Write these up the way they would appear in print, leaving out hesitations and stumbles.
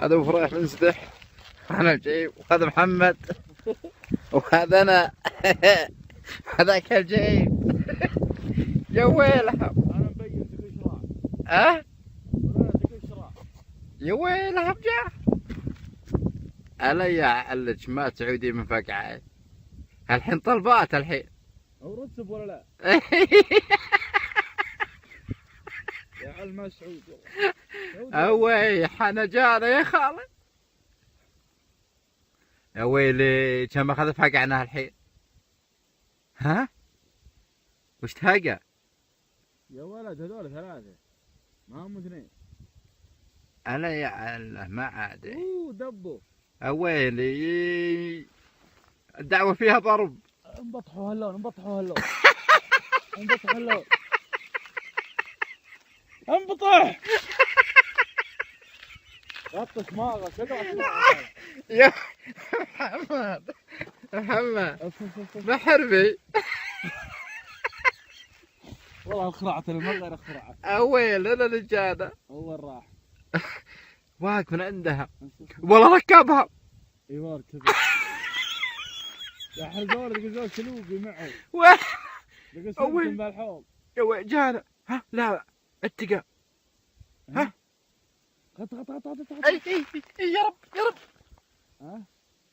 هذا ابو فراح منسدح، انا جايب، وهذا محمد، وهذا انا. هذاك الجايب. يا ويلهم. انا مبين تقول شراع. ولا تقول شراع. يا ويلهم جاء. الا يا علج ما تعودي من فقعه. الحين طلبات الحين. او رتب ولا لا؟ يا علم مسعود. اوي حنا جانا يا خالد. يا ويلي كم اخذ فقعنا الحين. ها؟ وش تهقى؟ يا ولد هذول ثلاثة ما هم اثنين. انا يا عله ما عاد. دبوا. ويلي الدعوة فيها ضرب. انبطحوا هاللون انبطحوا هاللون. انبطحوا هاللون. انبطح. غطش ماغه يا محمد محمد بحربي. والله اخرعت المغير اخرعت. اويل انا اللي جانا. اول راح واقف من عندها والله ركبها. اي والله ركبها. يا حرزول لقى كلوبي معه. لقى سلم بالحوض. يا ويل جانا. ها لا اتقى. ها غط اي يا رب يا رب. ها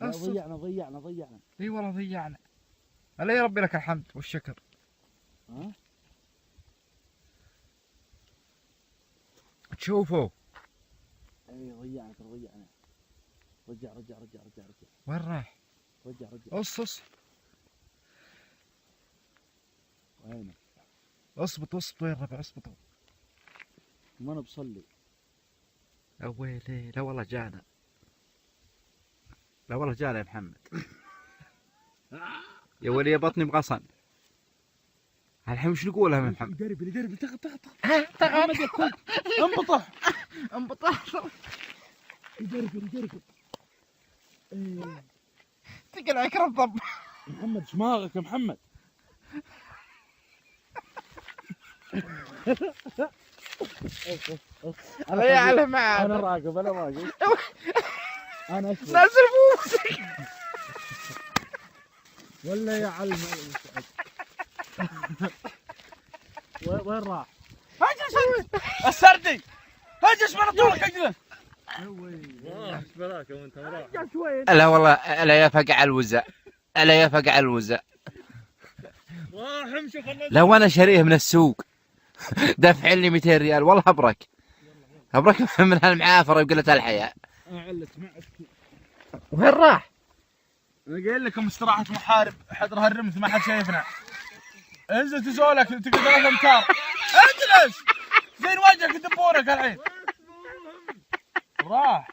ضيعنا. اي والله ضيعنا. الله يا ربي لك الحمد والشكر. ها تشوفوا. اي ضيعنا. رجع وين راح؟ رجع اص وينه؟ اصبط وين ربع اصبطوا. ما انا بصلي. يا ويلي لا والله جانا. لا والله جانا يا محمد. يا ولي يا بطني مغصن. الحين وش نقولها يا محمد؟ يدرب تغط. انبطح. يدرب. تقلع عليك الضب. محمد شماغك يا محمد. الله يعلم معاه. انا راقب. انا اشوف نازل بوسك. ولا يا علم. وين راح؟ هجس السردي هجس من طولك اجلس. ايش بلاك وانت راح؟ لا والله لا يفقع الوزع. راح امشي خلنا. لو انا شاريه من السوق دفع لي 200 ريال والله ابرك من هالمعافره وقله الحياه. اعلت معك. وين راح؟ انا قايل لكم استراحه محارب حضر هالرمث ما حد شايفنا. انزل تزولك تقعد 3 امتار. اجلس زين وجهك يدبونك الحين. راح